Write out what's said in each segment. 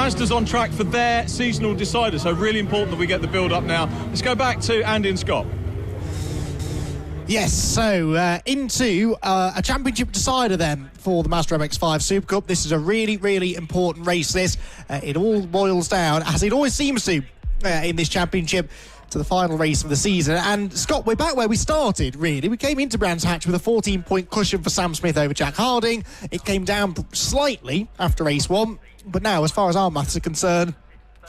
Mazda's on track for their seasonal decider, so really important that we get the build-up now. Let's go back to Andy and Scott. Yes, so into a championship decider then for the Mazda MX-5 Super Cup. This is a really, really important race, this. It all boils down, as it always seems to in this championship, to the final race of the season. And Scott, we're back where we started, really. We came into Brands Hatch with a 14-point cushion for Sam Smith over Jack Harding. It came down slightly after race 1, but now, as far as our maths are concerned,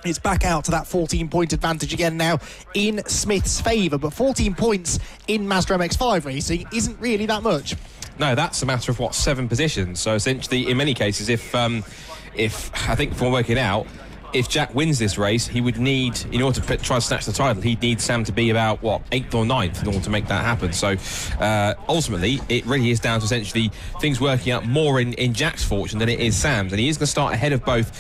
it's back out to that 14-point advantage again now in Smith's favour. But 14 points in Mazda MX-5 racing isn't really that much. No, that's a matter of, 7 positions. So essentially, in many cases, if I think if we're working out, if Jack wins this race, he would need, in order to try to snatch the title, he'd need Sam to be about, 8th or 9th in order to make that happen. So ultimately, it really is down to essentially things working out more in Jack's fortune than it is Sam's. And he is going to start ahead of both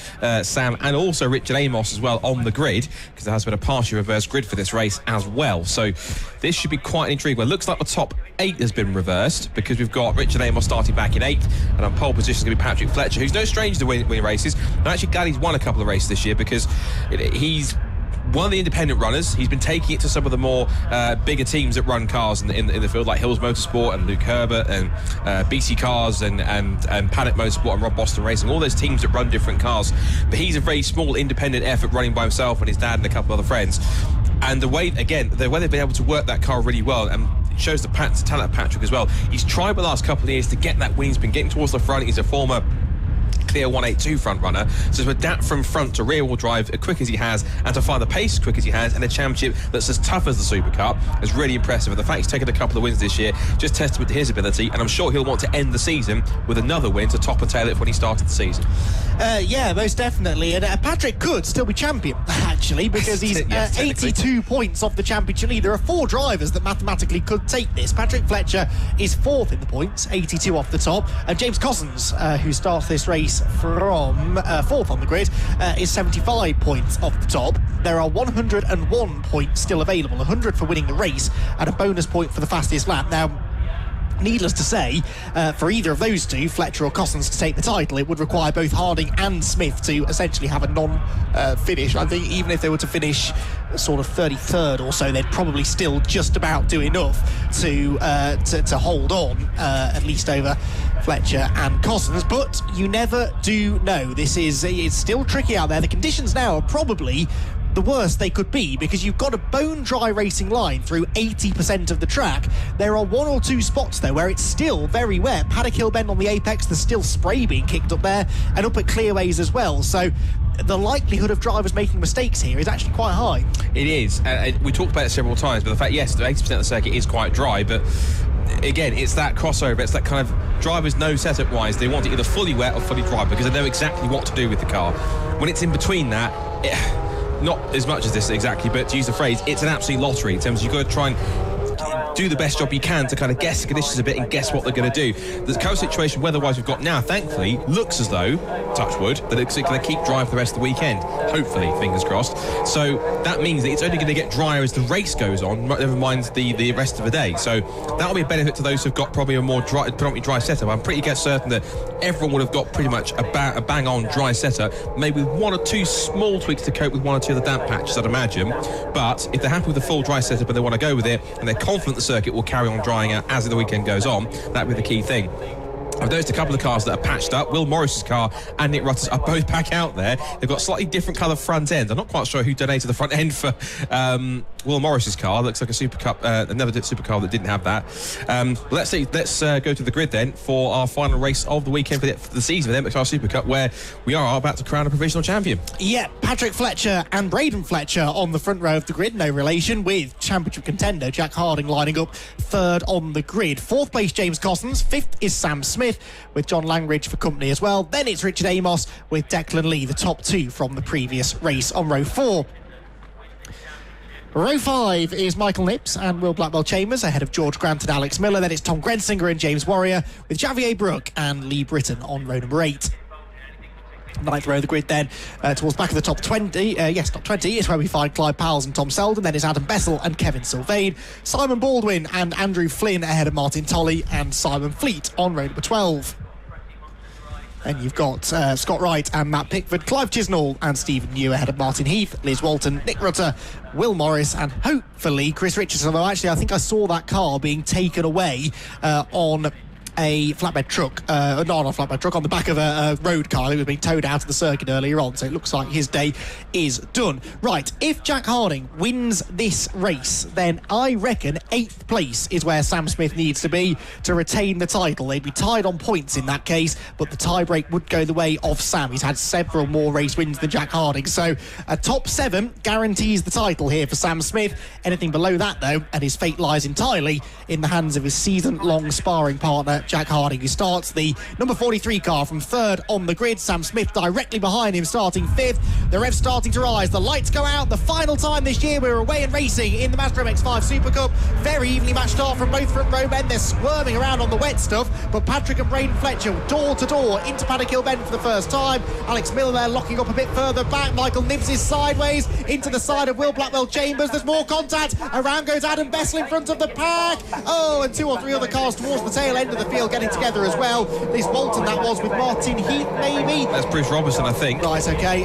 Sam and also Richard Amos as well on the grid, because there has been a partially reversed grid for this race as well. So this should be quite an intrigue. Well, it looks like the top 8 has been reversed, because we've got Richard Amos starting back in 8th, and on pole position is going to be Patrick Fletcher, who's no stranger to winning races. I'm actually glad he's won a couple of races this year, because he's one of the independent runners. He's been taking it to some of the more bigger teams that run cars in the field, like Hills Motorsport and Luke Herbert and BC Cars and Paddock Motorsport and Rob Boston Racing, all those teams that run different cars. But he's a very small independent effort running by himself and his dad and a couple of other friends. And the way they've been able to work that car really well, and it shows the talent of Patrick as well. He's tried the last couple of years to get that win. He's been getting towards the front. He's a former clear 182 front runner, so to adapt from front to rear wheel drive as quick as he has, and to find the pace as quick as he has, and a championship that's as tough as the Super Cup is really impressive. And the fact he's taken a couple of wins this year, just testament to his ability, and I'm sure he'll want to end the season with another win to top and tail it when he started the season. Yeah, most definitely. And Patrick could still be champion, actually, because he's 82 points off the championship lead. There are 4 drivers that mathematically could take this. Patrick Fletcher is 4th in the points, 82 off the top. And James Cossins, who starts this race from 4th on the grid, is 75 points off the top. There are 101 points still available, 100 for winning the race, and a bonus point for the fastest lap. Now, needless to say, for either of those two, Fletcher or Cossins, to take the title, it would require both Harding and Smith to essentially have a non-finish. I think even if they were to finish sort of 33rd or so, they'd probably still just about do enough to hold on, at least over Fletcher and Cossins. But you never do know. It's still tricky out there. The conditions now are probably the worst they could be, because you've got a bone-dry racing line through 80% of the track. There are 1 or 2 spots though where it's still very wet. Paddock Hill Bend on the apex, there's still spray being kicked up there, and up at Clearways as well. So the likelihood of drivers making mistakes here is actually quite high. It is. We talked about it several times, but the fact, yes, 80% of the circuit is quite dry, but again, it's that crossover. It's that kind of drivers know setup-wise they want it either fully wet or fully dry, because they know exactly what to do with the car. When it's in between that, not as much as this exactly, but to use the phrase, it's an absolute lottery in terms of you've got to try and do the best job you can to kind of guess the conditions a bit and guess what they're going to do. The current situation weather-wise we've got now, thankfully, looks as though, touch wood, that it's going to keep dry for the rest of the weekend. Hopefully, fingers crossed. So that means that it's only going to get drier as the race goes on, never mind the rest of the day. So that'll be a benefit to those who've got probably a more predominantly dry setup. I'm pretty certain that everyone would have got pretty much a bang-on dry setup, maybe with 1 or 2 small tweaks to cope with 1 or 2 of the damp patches, I'd imagine. But if they're happy with the full dry setup and they want to go with it, and they're confident the circuit will carry on drying out as the weekend goes on, that'd be the key thing. I've noticed a couple of cars that are patched up. Will Morris's car and Nick Rutter's are both back out there. They've got slightly different colour front ends. I'm not quite sure who donated the front end for Will Morris's car. Looks like a SuperCup, another SuperCar that didn't have that. Let's go to the grid then for our final race of the weekend for the season of the MXR SuperCup, where we are about to crown a provisional champion. Yeah, Patrick Fletcher and Braden Fletcher on the front row of the grid, no relation, with championship contender Jack Harding lining up 3rd on the grid. 4th place James Cossins, 5th is Sam Smith, with John Langridge for company as well. Then it's Richard Amos with Declan Lee, the top 2 from the previous race on row 4. Row 5 is Michael Nips and Will Blackwell Chambers ahead of George Grant and Alex Miller. Then it's Tom Grensinger and James Warrior, with Javier Brook and Lee Britton on row number 8. 9th row of the grid then, towards back of the top 20, top 20 is where we find Clive Powells and Tom Selden. Then it's Adam Bessel and Kevin Sylvain, Simon Baldwin and Andrew Flynn ahead of Martin Tolley and Simon Fleet on row number 12. Then you've got Scott Wright and Matt Pickford, Clive Chisnall and Stephen New ahead of Martin Heath, Liz Walton, Nick Rutter, Will Morris and hopefully Chris Richardson. Although actually I think I saw that car being taken away on a flatbed truck, not on a flatbed truck, on the back of a road car that was being towed out of the circuit earlier on, so it looks like his day is done. Right, if Jack Harding wins this race, then I reckon 8th place is where Sam Smith needs to be to retain the title. They'd be tied on points in that case, but the tie-break would go the way of Sam. He's had several more race wins than Jack Harding, so a top 7 guarantees the title here for Sam Smith. Anything below that, though, and his fate lies entirely in the hands of his season-long sparring partner, Jack Harding, who starts the number 43 car from 3rd on the grid. Sam Smith directly behind him, starting 5th. The revs starting to rise. The lights go out. The final time this year we're away and racing in the Mazda MX-5 Super Cup. Very evenly matched start from both front row men. They're squirming around on the wet stuff, but Patrick and Braden Fletcher door to door into Paddock Hill Bend for the first time. Alex Miller there locking up a bit further back. Michael Nibbs is sideways into the side of Will Blackwell Chambers. There's more contact. Around goes Adam Bessel in front of the pack. Oh, and 2 or 3 other cars towards the tail end of the field getting together as well. Liz Walton, that was with Martin Heath, maybe. That's Bruce Robertson, I think. Right, okay,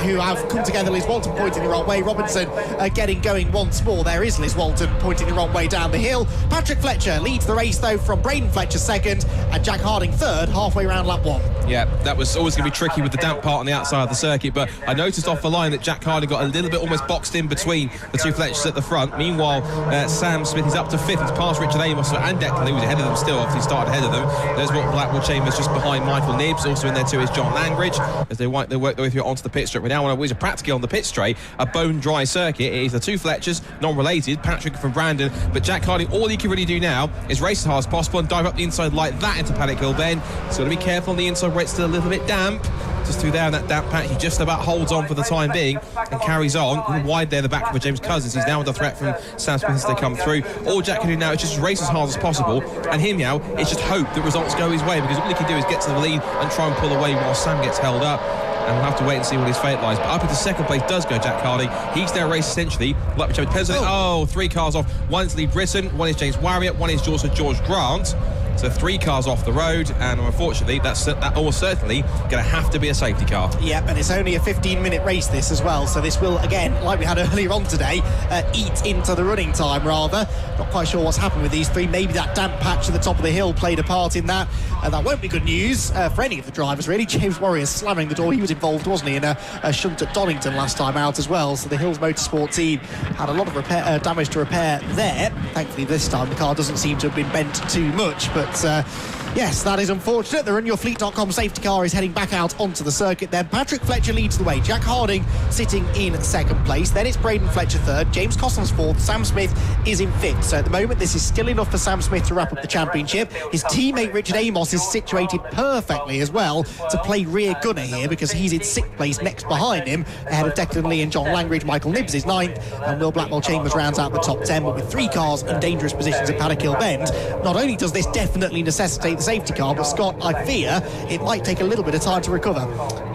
who have come together. Liz Walton pointing the wrong way. Robinson getting going once more. There is Liz Walton pointing the wrong way down the hill. Patrick Fletcher leads the race, though, from Braden Fletcher 2nd and Jack Harding 3rd, halfway round lap 1. Yeah, that was always going to be tricky with the damp part on the outside of the circuit, but I noticed off the line that Jack Harding got a little bit almost boxed in between the 2 Fletchers at the front. Meanwhile, Sam Smith is up to 5th. He's past Richard Amos and Declan, who was ahead of them still, obviously started ahead of them. There's what Blackwell Chambers just behind Michael Nibbs. Also in there too is John Langridge as they work their way through onto the pit straight. We now want to whiz practically on the pit straight, a bone dry circuit. It is the 2 Fletchers, non-related, Patrick from Brandon, but Jack Harding, all he can really do now is race as hard as possible and dive up the inside like that into Paddock Hill Bend. So got to be careful on the inside where it's still a little bit damp. Just through there in that damp patch, he just about holds on for the time being and carries on. And wide there, the back for James Cousins. He's now under threat from Sam Smith as they come through. All Jack can do now is just race as hard as possible, and him now is just hope that results go his way, because all he can do is get to the lead and try and pull away while Sam gets held up. And we'll have to wait and see what his fate lies. But up into 2nd place does go Jack Harding. He's their race essentially. Like we depends on 3 cars off. One is Lee Britton, one is James Warrior, one is also George Grant. So 3 cars off the road, and unfortunately that's almost certainly going to have to be a safety car. Yep, and it's only a 15-minute race this as well, so this will, again, like we had earlier on today, eat into the running time rather. Not quite sure what's happened with these 3. Maybe that damp patch at the top of the hill played a part in that. That won't be good news for any of the drivers, really. James Warrior slamming the door. He was involved, wasn't he, in a shunt at Donington last time out as well. So the Hills Motorsport team had a lot of damage to repair there. Thankfully, this time the car doesn't seem to have been bent too much, but yes, that is unfortunate. The RunYourFleet.com safety car is heading back out onto the circuit then. Patrick Fletcher leads the way. Jack Harding sitting in 2nd place. Then it's Braden Fletcher 3rd. James Cosland's 4th. Sam Smith is in 5th. So at the moment, this is still enough for Sam Smith to wrap up the championship. His teammate Richard Amos is situated perfectly as well to play rear gunner here, because he's in 6th place next behind him, ahead of Declan Lee and John Langridge. Michael Nibbs is 9th, and Will Blackwell Chambers rounds out the top 10. But with 3 cars in dangerous positions at Paddock Hill Bend, not only does this definitely necessitate the safety car, but Scott, I fear it might take a little bit of time to recover.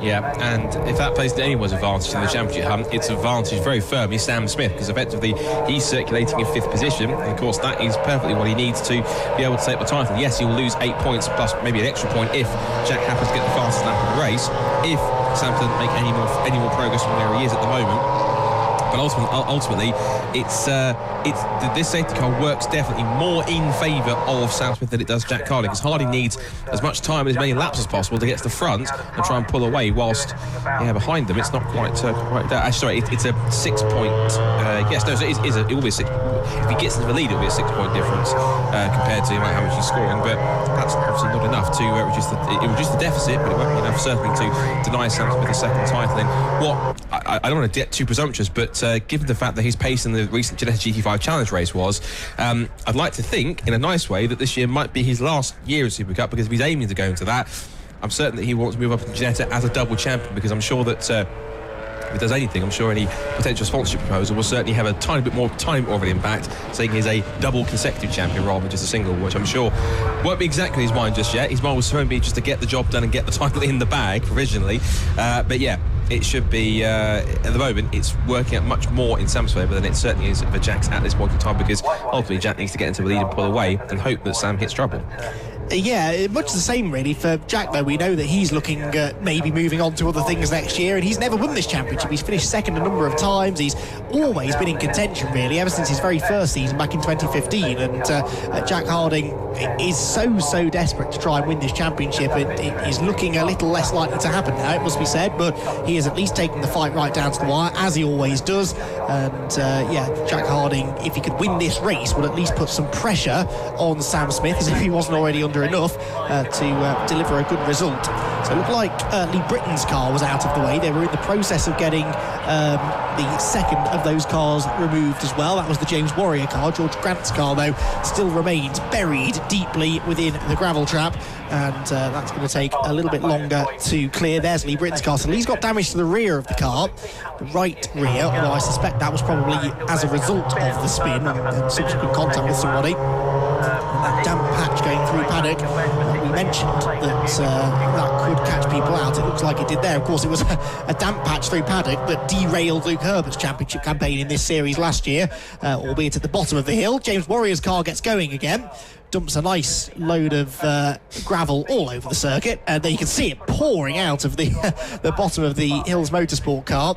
Yeah, and if that plays to anyone's advantage in the championship hunt, it's advantage very firmly Sam Smith, because effectively he's circulating in 5th position, and of course that is perfectly what he needs to be able to take the title. Yes, he will lose 8 points plus maybe an extra point if Jack happens to get the fastest lap of the race, if Sam doesn't make any more progress from where he is at the moment. But ultimately, this safety car works definitely more in favour of Sam Smith than it does Jack Harding, because Harding needs as much time and as many laps as possible to get to the front and try and pull away, whilst behind them it's not quite there. Actually, sorry, it's a 6 point. Yes, no, so it will be a 6. If he gets into the lead, it'll be a 6 point difference compared to how much he's scoring. But that's obviously not enough to reduce the deficit, but it won't be enough certainly to deny Sam Smith a 2nd title. I don't want to get too presumptuous, but given the fact that his pace in the recent Ginetta GT5 Challenge race was, I'd like to think, in a nice way, that this year might be his last year of SuperCup, because if he's aiming to go into that, I'm certain that he wants to move up in Ginetta as a double champion, because I'm sure that if it does anything, I'm sure any potential sponsorship proposal will certainly have a tiny bit more of an impact, saying he's a double consecutive champion rather than just a single, which I'm sure won't be exactly his mind just yet. His mind will certainly be just to get the job done and get the title in the bag provisionally. But yeah, it should be, at the moment, it's working out much more in Sam's favour than it certainly is for Jack's at this point in time, because ultimately Jack needs to get into the lead and pull away and hope that Sam hits trouble. Yeah, much the same really for Jack, though. We know that he's looking at maybe moving on to other things next year, and he's never won this championship. He's finished second a number of times. He's always been in contention, really, ever since his very first season back in 2015. And Jack Harding is so desperate to try and win this championship. It is looking a little less likely to happen now, it must be said, but he is at least taking the fight right down to the wire, as he always does. And Jack Harding, if he could win this race, would at least put some pressure on Sam Smith, as if he wasn't already under enough to deliver a good result. So it looked like Lee Britton's car was out of the way. They were in the process of getting the second of those cars removed as well. That was the James Warrior car. George Grant's car, though, still remains buried deeply within the gravel trap, and that's going to take a little bit longer to clear. There's Lee Britton's car. So Lee's got damage to the rear of the car, the right rear, although I suspect that was probably as a result of the spin and subsequent contact with somebody. That damp patch going through paddock, we mentioned that could catch people out. It looks like it did there. Of course, it was a damp patch through paddock that derailed Luke Herbert's championship campaign in this series last year, albeit at the bottom of the hill. James Warrior's car gets going again, dumps a nice load of gravel all over the circuit, and there you can see it pouring out of the the bottom of the Hills Motorsport car.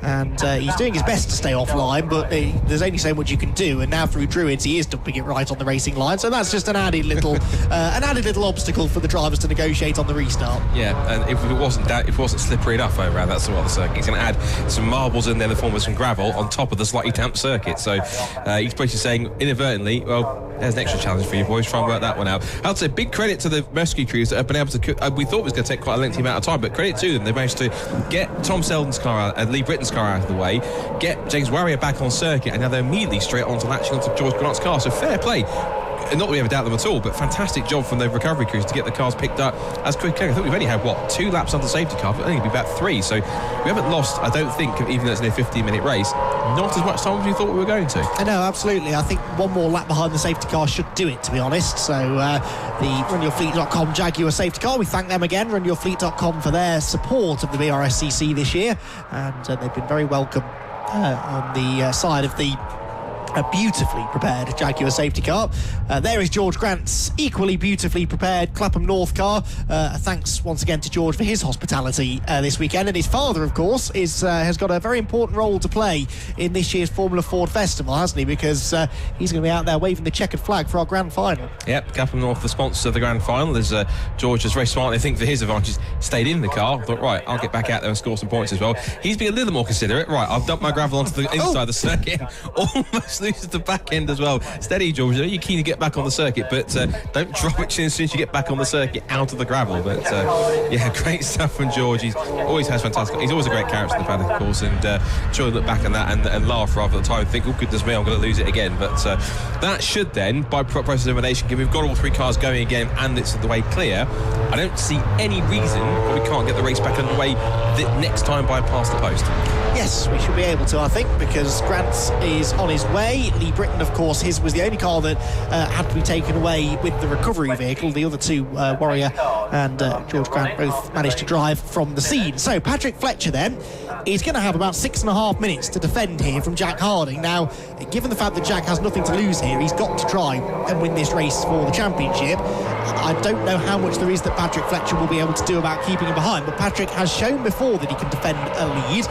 And he's doing his best to stay offline, but there's only so much you can do. And now through Druids, he is dumping it right on the racing line. So that's just an added little obstacle for the drivers to negotiate on the restart. Yeah, and if it wasn't slippery enough around that sort of the circuit, he's going to add some marbles in there in the form of some gravel on top of the slightly damp circuit. So he's basically saying inadvertently, well, there's an extra challenge for you boys. Try and work that one out. I'd say big credit to the rescue crews that have been able to. We thought it was going to take quite a lengthy amount of time, but credit to them. They managed to get Tom Selden's car out and Lee Britton's car out of the way, get James Warrior back on circuit, and now they're immediately straight on to latching onto George Grant's car. So fair play. Not that we ever doubt them at all, but fantastic job from the recovery crews to get the cars picked up as quickly. I think we've only had 2 laps on the safety car, but only be about 3. So we haven't lost, I don't think, even though it's only a 15-minute race, not as much time as we thought we were going to. I know, absolutely. I think one more lap behind the safety car should do it, to be honest. So the RunYourFleet.com Jaguar safety car, we thank them again, RunYourFleet.com, for their support of the BRSCC this year, and they've been very welcome on the side of the a beautifully prepared Jaguar safety car. There is George Grant's equally beautifully prepared Clapham North car. Thanks once again to George for his hospitality this weekend. And his father, of course, has got a very important role to play in this year's Formula Ford Festival, hasn't he? Because he's going to be out there waving the checkered flag for our grand final. Yep, Clapham North, the sponsor of the grand final. As George has very smartly, I think for his advantage, stayed in the car. Thought, right, I'll get back out there and score some points as well. He's been a little more considerate. Right, I'll dump my gravel onto the inside of the circuit. Almost loses the back end as well. Steady, George. I know you're keen to get back on the circuit, but don't drop it as soon as you get back on the circuit out of the gravel. But yeah, great stuff from George. He's always has fantastic. He's always a great character in the paddock, of course, and sure look back on that and laugh rather than time and think, oh goodness me, I'm going to lose it again. But that should then, by process of elimination, given we've got all 3 cars going again and it's the way clear, I don't see any reason why we can't get the race back underway next time by past the post. Yes, we should be able to, I think, because Grant is on his way. Lee Britton, of course, his was the only car that had to be taken away with the recovery vehicle. The other 2, Warrior and George Grant, both managed to drive from the scene. So Patrick Fletcher then is going to have about 6.5 minutes to defend here from Jack Harding. Now, given the fact that Jack has nothing to lose here, he's got to try and win this race for the championship. I don't know how much there is that Patrick Fletcher will be able to do about keeping him behind, but Patrick has shown before that he can defend a lead.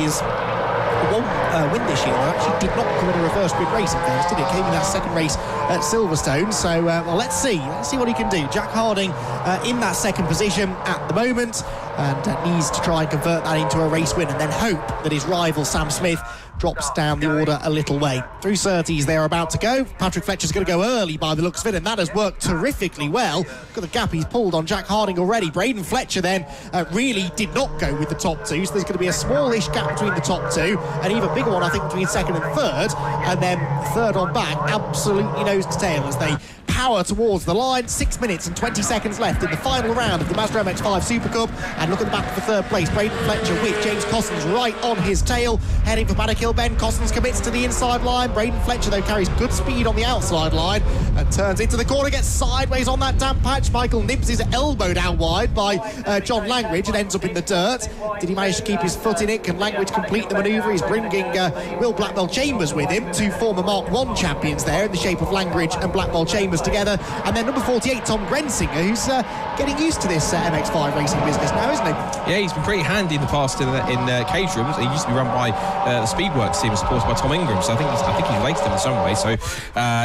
His one win this year actually did not come in a reverse grid race, in fairness, did it? Came in that second race at Silverstone. So well, let's see what he can do. Jack Harding in that second position at the moment, and needs to try and convert that into a race win, and then hope that his rival Sam Smith drops down the order a little way. Through Surtees, they're about to go. Patrick Fletcher's going to go early by the looks of it, and that has worked terrifically well. Look at the gap he's pulled on Jack Harding already. Braden Fletcher then really did not go with the top 2, so there's going to be a smallish gap between the top 2, an even bigger one, I think, between second and third, and then third on back, absolutely nose to tail as they power towards the line. 6 minutes and 20 seconds left in the final round of the Mazda MX-5 Super Cup, and look at the back for third place. Braden Fletcher with James Cossins right on his tail, heading for Paddock Hill Bend. Cossins commits to the inside line. Braden Fletcher, though, carries good speed on the outside line and turns into the corner, gets sideways on that damp patch. Michael Nibbs is elbowed out wide by John Langridge and ends up in the dirt. Did he manage to keep his foot in it? Can Langridge complete the manoeuvre? He's bringing Will Blackwell Chambers with him, 2 former Mark 1 champions there in the shape of Langridge and Blackwell Chambers together. together. And then number 48, Tom Grensinger, who's getting used to this MX-5 racing business now, isn't he? Yeah, he's been pretty handy in the past in Caterham. He used to be run by the Speedworks team, supported by Tom Ingram, so I think he's related him in some way. So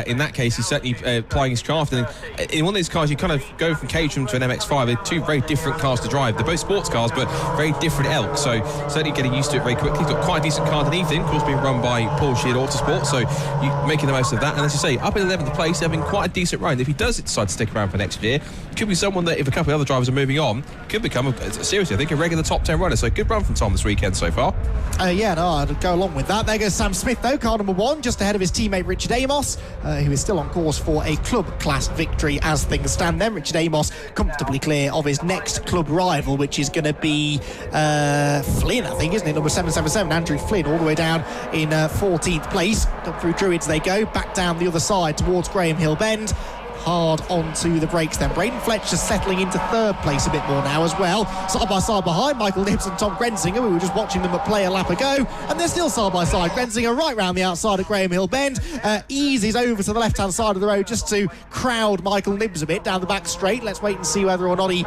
in that case, he's certainly applying his craft. And in one of these cars, you kind of go from Caterham to an MX-5. They're two very different cars to drive. They're both sports cars, but very different elk. So certainly getting used to it very quickly. He's got quite a decent car underneath him, of course, being run by Paul Sheard Autosport. So you're making the most of that. And as you say, up in 11th place, having quite a decent run. If he does decide to stick around for next year, could be someone that, if a couple of other drivers are moving on, could become seriously, I think, a regular top 10 runner. So good run from Tom this weekend so far. I'd go along with that. There goes Sam Smith, though, car number 1, just ahead of his teammate Richard Amos, who is still on course for a club class victory as things stand. Then Richard Amos comfortably clear of his next club rival, which is going to be Flynn, I think, isn't it? Number 777, Andrew Flynn, all the way down in 14th place. Up through Druids they go, back down the other side towards Graham Hill Bend. Hard onto the brakes then. Braden Fletcher settling into 3rd place a bit more now as well. Side by side behind Michael Nibbs and Tom Grensinger. We were just watching them play a lap ago, and they're still side by side. Grensinger right round the outside of Graham Hill Bend, eases over to the left-hand side of the road just to crowd Michael Nibbs a bit down the back straight. Let's wait and see whether or not he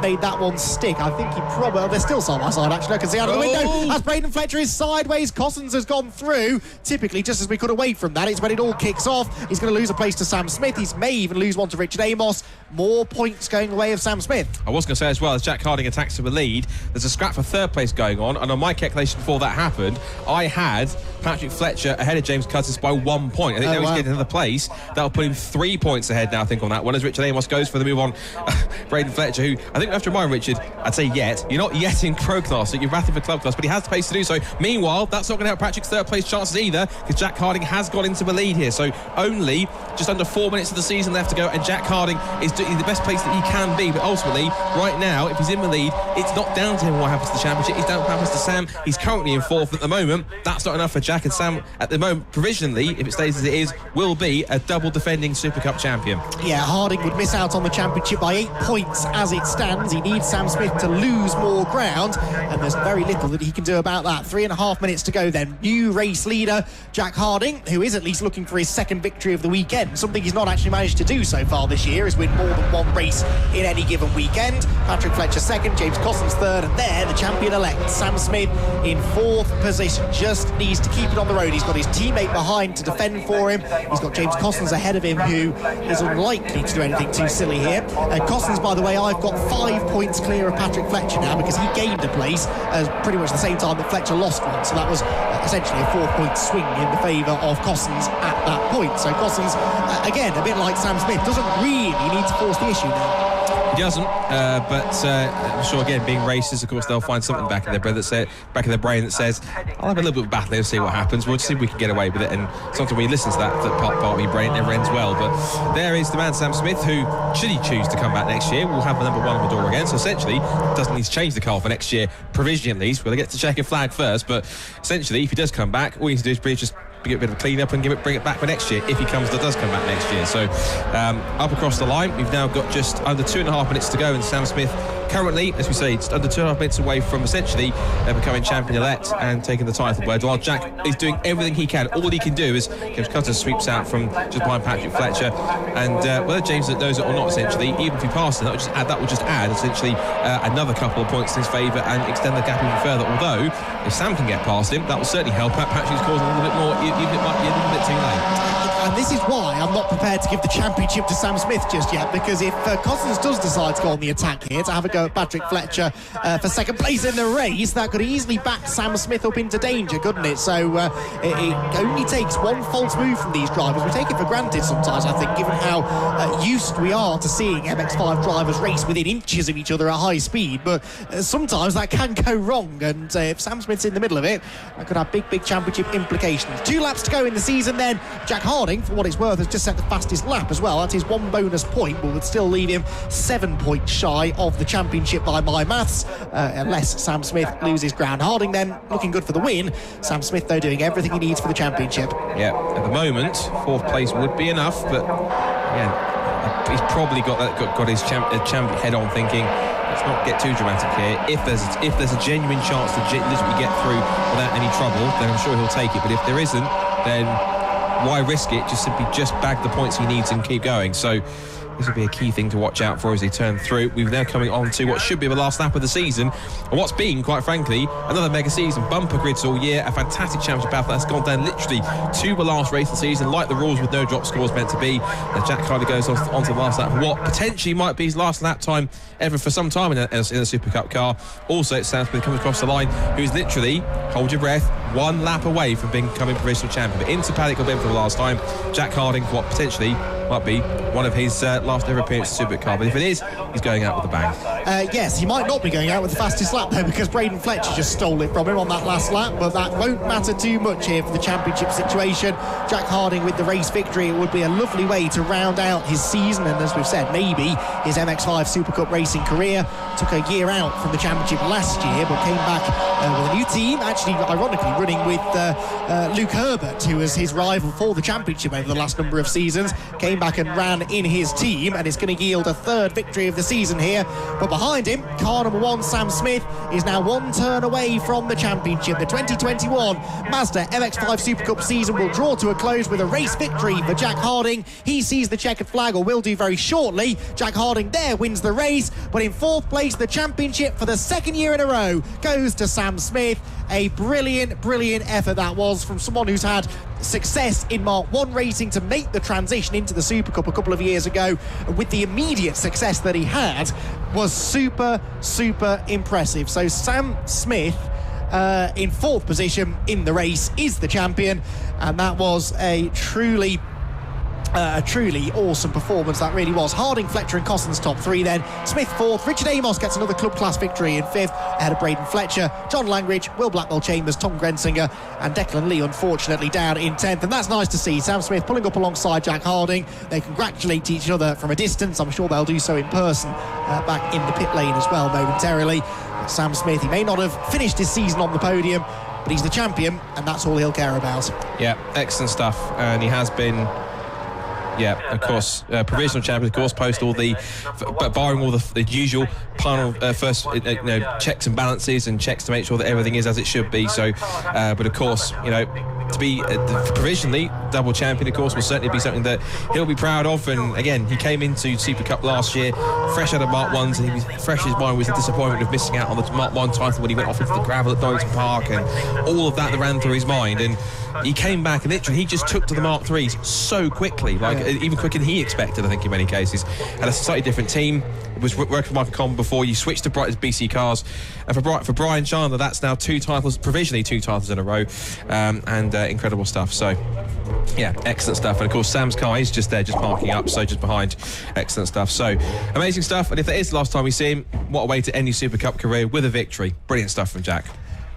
made that one stick. I think he probably... they're still side by side, actually. I can see out of the window as Braden Fletcher is sideways. Cossins has gone through. Typically, just as we could away from that, it's when it all kicks off. He's going to lose a place to Sam Smith. He may even lose one to Richard Amos. More points going the way of Sam Smith. I was going to say as well, as Jack Harding attacks to the lead, there's a scrap for 3rd place going on, and on my calculation before that happened, I had Patrick Fletcher ahead of James Cousins by 1 point. I think he's getting another place. That'll put him 3 points ahead now, I think, on that one, as Richard Amos goes for the move on Braden Fletcher, who I think we have to remind Richard, I'd say you're not yet in pro class, so you're battling for club class, but he has the pace to do so. Meanwhile, that's not going to help Patrick's 3rd place chances either, because Jack Harding has got into the lead here, so only just under 4 minutes of the season left to go, and Jack Harding is doing the best place that he can be, but ultimately, right now, if he's in the lead, it's not down to him what happens to the championship, it's down to what happens to Sam. He's currently in 4th at the moment. That's not enough for Jack, and Sam, at the moment, provisionally, if it stays as it is, will be a double defending SuperCup champion. Yeah, Harding would miss out on the championship by 8 points as it stands. He needs Sam Smith to lose more ground, and there's very little that he can do about that. 3.5 minutes to go then. New race leader, Jack Harding, who is at least looking for his 2nd victory of the weekend. Something he's not actually managed to do so far this year is win more than one race in any given weekend. Patrick Fletcher 2nd, James Cossins 3rd, and there the champion-elect, Sam Smith, in 4th position. Just needs to keep it on the road. He's got his teammate behind to defend for him. He's got James Cossins ahead of him, who is unlikely to do anything too silly here. Cossins, by the way, I've got 5 points clear of Patrick Fletcher now, because he gained a place pretty much the same time that Fletcher lost one. So that was essentially a 4-point swing in the favour of Cossins at that point. So Cossins, again, a bit like Sam Smith, doesn't really need to force the issue now. He doesn't, but I'm sure, again, being racers, of course, they'll find something back in their brain that says, I'll have a little bit of a battle here and see what happens. We'll just see if we can get away with it. And sometimes when you listen to that part of your brain, it never ends well. But there is the man, Sam Smith, who, should he choose to come back next year, will have the number 1 on the door again. So essentially, doesn't need to change the car for next year, provisionally at least. We're going to get to check a flag first. But essentially, if he does come back, all he needs to do is just get a bit of a clean up and bring it back for next year, if he does come back next year. So up across the line, we've now got just under 2.5 minutes to go, and Sam Smith currently, as we say, just under 2.5 minutes away from essentially becoming champion-elect and taking the title. But while Jack is doing everything he can, all he can do is James Cousins sweeps out from just behind Patrick Fletcher, and whether James knows it or not, essentially, even if he passes, that will just add essentially another couple of points in his favour and extend the gap even further. Although, if Sam can get past him, that will certainly help out Patrick's cause a little bit more, even if it might be a little bit too late. And this is why I'm not prepared to give the championship to Sam Smith just yet, because if Cossins does decide to go on the attack here to have a go at Patrick Fletcher for 2nd place in the race, that could easily back Sam Smith up into danger, couldn't it? So it only takes one false move from these drivers. We take it for granted sometimes, I think, given how used we are to seeing MX-5 drivers race within inches of each other at high speed, but sometimes that can go wrong, and if Sam Smith's in the middle of it, that could have big championship implications. 2 laps to go in the season then. Jack Harding, for what it's worth, has just set the fastest lap as well. That's his 1 bonus point, but would still leave him 7 points shy of the championship by my maths, unless Sam Smith loses ground. Harding then looking good for the win. Sam Smith, though, doing everything he needs for the championship. Yeah, at the moment, 4th place would be enough, but yeah, he's probably got his champion head on, thinking, let's not get too dramatic here. If there's a genuine chance to literally get through without any trouble, then I'm sure he'll take it. But if there isn't, then why risk it? Just simply bag the points he needs and keep going. So this will be a key thing to watch out for as they turn through. We're now coming on to what should be the last lap of the season, and what's been, quite frankly, another mega season. Bumper grids all year, a fantastic championship battle that's gone down literally to the last race of the season, like the rules with no drop scores meant to be. And Jack Hardy goes on to the last lap for what potentially might be his last lap time ever for some time in a SuperCup car. Also, it's Sam Smith coming across the line, who's literally, hold your breath, one lap away from becoming provisional champion. But into paddock will be for the last time. Jack Harding, for what potentially might be one of his last ever appearances in SuperCup. But if it is, he's going out with a bang. Yes, he might not be going out with the fastest lap though, because Braden Fletcher just stole it from him on that last lap, but that won't matter too much here for the championship situation. Jack Harding with the race victory. It would be a lovely way to round out his season, and as we've said, maybe his MX-5 SuperCup racing career. Took a year out from the championship last year, but came back with a new team, actually ironically running with Luke Herbert, who was his rival for the championship over the last number of seasons. Came back and ran in his team, and it's going to yield a third victory of the season here. But behind him, car number 1 Sam Smith is now one turn away from the championship. The 2021 Mazda MX-5 SuperCup season will draw to a close with a race victory for Jack Harding. He sees the checkered flag, or will do very shortly. Jack Harding there wins the race, but in 4th place the championship for the 2nd year in a row goes to Sam Smith. A brilliant effort that was from someone who's had success in Mark 1 racing to make the transition into the SuperCup a couple of years ago, with the immediate success that he had was super impressive. So Sam Smith in 4th position in the race is the champion, and that was a truly awesome performance, that really was. Harding, Fletcher and Cossins top 3 then. Smith 4th. Richard Amos gets another club class victory in 5th ahead of Braden Fletcher. John Langridge, Will Blackwell Chambers, Tom Grensinger and Declan Lee unfortunately down in 10th, and that's nice to see. Sam Smith pulling up alongside Jack Harding. They congratulate each other from a distance. I'm sure they'll do so in person back in the pit lane as well momentarily. Sam Smith, he may not have finished his season on the podium, but he's the champion and that's all he'll care about. Yeah, excellent stuff, and he has been... Yeah, of course, provisional champion, of course, post all the, barring all the usual final first checks and balances and checks to make sure that everything is as it should be. So, but of course, to be provisionally double champion, of course, will certainly be something that he'll be proud of. And again, he came into SuperCup last year fresh out of Mark 1s, and he was fresh in his mind with the disappointment of missing out on the Mark 1 title when he went off into the gravel at Donington Park, and all of that ran through his mind. And he came back and literally he just took to the Mark 3s so quickly, even quicker than he expected, I think, in many cases. Had a slightly different team. It was working for Michael Coleman before. You switched to Brighton's BC Cars, and for Brian Chandler, that's now provisionally two titles in a row, and incredible stuff. So yeah, excellent stuff. And of course Sam's car is just there, just parking up, so just behind. Excellent stuff. So amazing stuff. And if that is the last time we see him, what a way to end his SuperCup career with a victory. Brilliant stuff from Jack.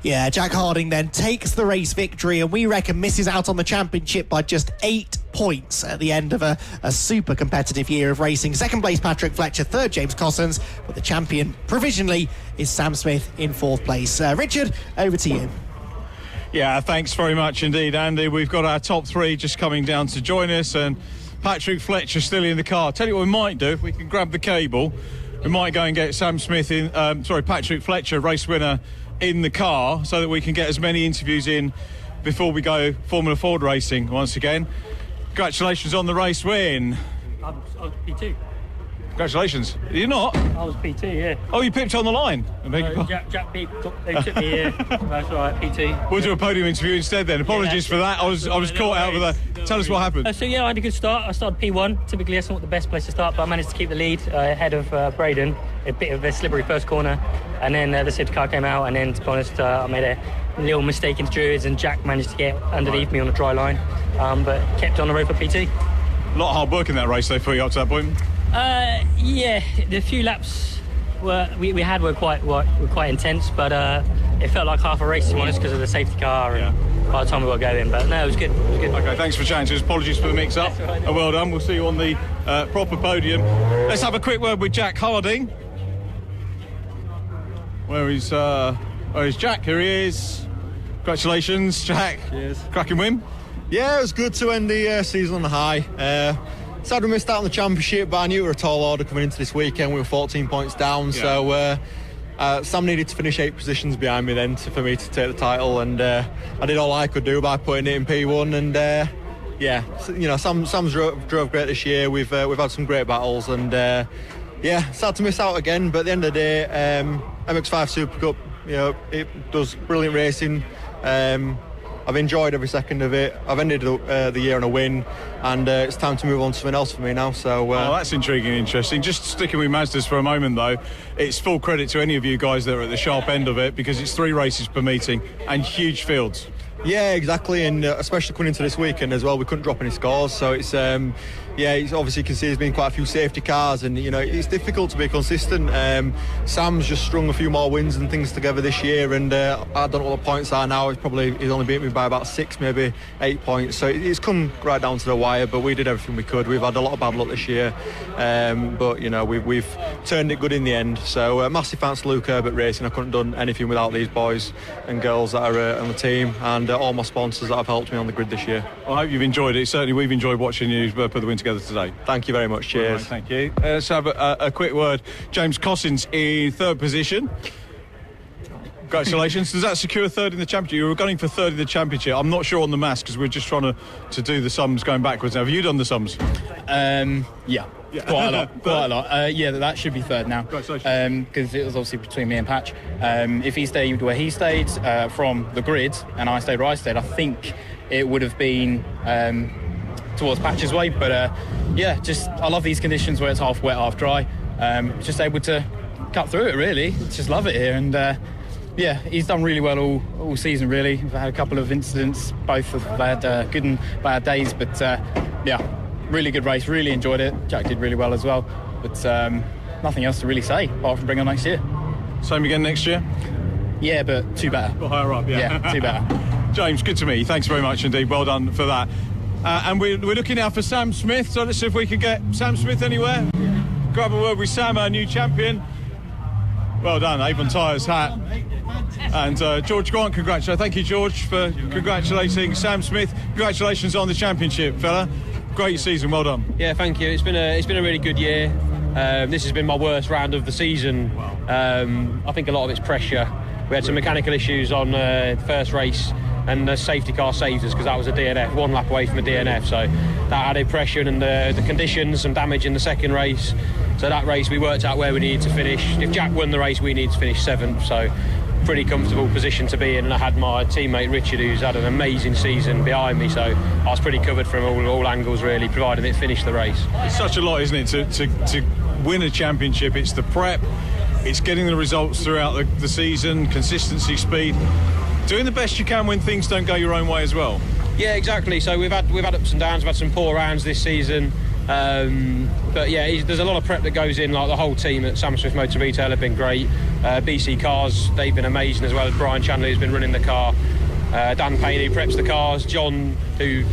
Yeah, Jack Harding then takes the race victory, and we reckon misses out on the championship by just 8 points at the end of a super competitive year of racing. 2nd place Patrick Fletcher, 3rd James Cossins, but the champion provisionally is Sam Smith in 4th place. Richard, over to you. Yeah, thanks very much indeed, Andy. We've got our top 3 just coming down to join us, and Patrick Fletcher still in the car. Tell you what we might do, if we can grab the cable, we might go and get Sam Smith in, Patrick Fletcher, race winner, in the car, so that we can get as many interviews in before we go Formula Ford racing once again. Congratulations on the race win. I was P2. Congratulations. You're not? I was P2, yeah. Oh, you pipped on the line. Jack Peep, they took me here. That's right, P2. We'll do a podium interview instead then. Apologies for that. I was caught out with that. Tell us what happened. So yeah, I had a good start. I started P1. Typically that's not the best place to start, but I managed to keep the lead ahead of Braden. A bit of a slippery first corner, and then the safety car came out, and then to be honest, I made a little mistake into Druids, and Jack managed to get underneath me on the dry line, but kept on the road for PT. A lot of hard work in that race though for you up to that point. Yeah, the few laps we had were quite intense, but it felt like half a race to be honest because of the safety car and by the time we got going. But no, it was good. Okay, thanks for chatting to us. Apologies for the mix-up. Right, and well done. We'll see you on the proper podium. Let's have a quick word with Jack Harding. Where is Jack? Here he is. Congratulations, Jack. Cheers. Cracking win. Yeah, it was good to end the season on a high. Sad we missed out on the championship, but I knew we were a tall order coming into this weekend. We were 14 points down, so Sam needed to finish 8 positions behind me then for me to take the title, and I did all I could do by putting it in P1, and yeah, Sam's drove great this year. We've had some great battles, and sad to miss out again. But at the end of the day, MX5 SuperCup, it does brilliant racing. I've enjoyed every second of it. I've ended the year on a win, and it's time to move on to something else for me now. So, that's intriguing and interesting. Just sticking with Mazdas for a moment, though, it's full credit to any of you guys that are at the sharp end of it, because it's 3 races per meeting and huge fields. Yeah, exactly, and especially coming into this weekend as well, we couldn't drop any scores, so it's it's obviously you can see there's been quite a few safety cars, and it's difficult to be consistent. Sam's just strung a few more wins and things together this year, and I don't know what the points are now. He's only beat me by about 6, maybe 8 points, so it's come right down to the wire. But we did everything we could. We've had a lot of bad luck this year, but we've turned it good in the end. So massive thanks to Luke Herbert Racing. I couldn't have done anything without these boys and girls that are on the team, and all my sponsors that have helped me on the grid this year. Well, I hope you've enjoyed it. Certainly we've enjoyed watching you put the win together today. Thank you very much. Cheers. Right, thank you. Let's have a quick word. James Cossins in 3rd position. Congratulations. Does that secure 3rd in the championship? You were gunning for 3rd in the championship. I'm not sure on the maths, because we're just trying to do the sums going backwards now. Have you done the sums? Yeah. Quite a lot. That should be 3rd now. Because it was obviously between me and Patch. If he stayed where he stayed from the grid, and I stayed where I stayed, I think it would have been towards Patch's way. But I love these conditions where it's half wet, half dry. Just able to cut through it, really. Just love it here. And he's done really well all season, really. We've had a couple of incidents, both have had good and bad days, but really good race, really enjoyed it. Jack did really well as well, but nothing else to really say apart from bring on next year. Same again next year? Yeah, but 2 better. Well, higher up, yeah. 2 better. James, good to meet you. Thanks very much indeed. Well done for that. And we're looking now for Sam Smith, so let's see if we can get Sam Smith anywhere. Grab a word with Sam, our new champion. Well done, Avon Tyres hat. And George Grant, congratulations. Thank you, George, for congratulating Sam Smith. Congratulations on the championship, fella. Great season, well done. Yeah, thank you. It's been a really good year. This has been my worst round of the season. I think a lot of it's pressure. We had some mechanical issues on the first race, and the safety car saved us because that was a DNF, 1 lap away from a DNF. So that added pressure, and the conditions, some damage in the second race. So that race we worked out where we needed to finish. If Jack won the race, we needed to finish 7th. So pretty comfortable position to be in, and I had my teammate Richard, who's had an amazing season, behind me, so I was pretty covered from all angles, really, providing it finished the race. It's such a lot, isn't it, to win a championship? It's the prep, it's getting the results throughout the season, consistency, speed, doing the best you can when things don't go your own way as well. Yeah, exactly. So we've had ups and downs. We've had some poor rounds this season. But yeah, there's a lot of prep that goes in. Like the whole team at Sam Smith Motor Retail have been great. BC Cars, they've been amazing as well as Brian Chandler, who's been running the car. Dan Payne, who preps the cars. John, who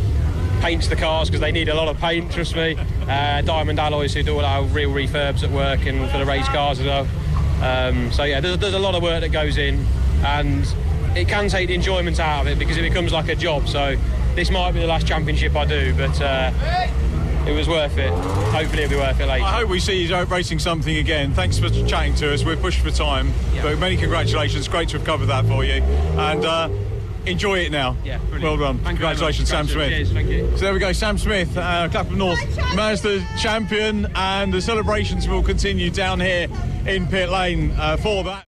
paints the cars because they need a lot of paint, trust me. Diamond Alloys, who do all our real refurbs at work and for the race cars as well. So yeah, there's a lot of work that goes in, and it can take the enjoyment out of it because it becomes like a job. So this might be the last championship I do, but it was worth it. Hopefully it'll be worth it later. I hope we see you racing something again. Thanks for chatting to us. We're pushed for time, but many congratulations. Great to have covered that for you, and enjoy it now. Yeah, brilliant. Well done. Congratulations, Sam Smith. Cheers, thank you. So there we go, Sam Smith, Clapham North Mazda champion, and the celebrations will continue down here in pit lane for that.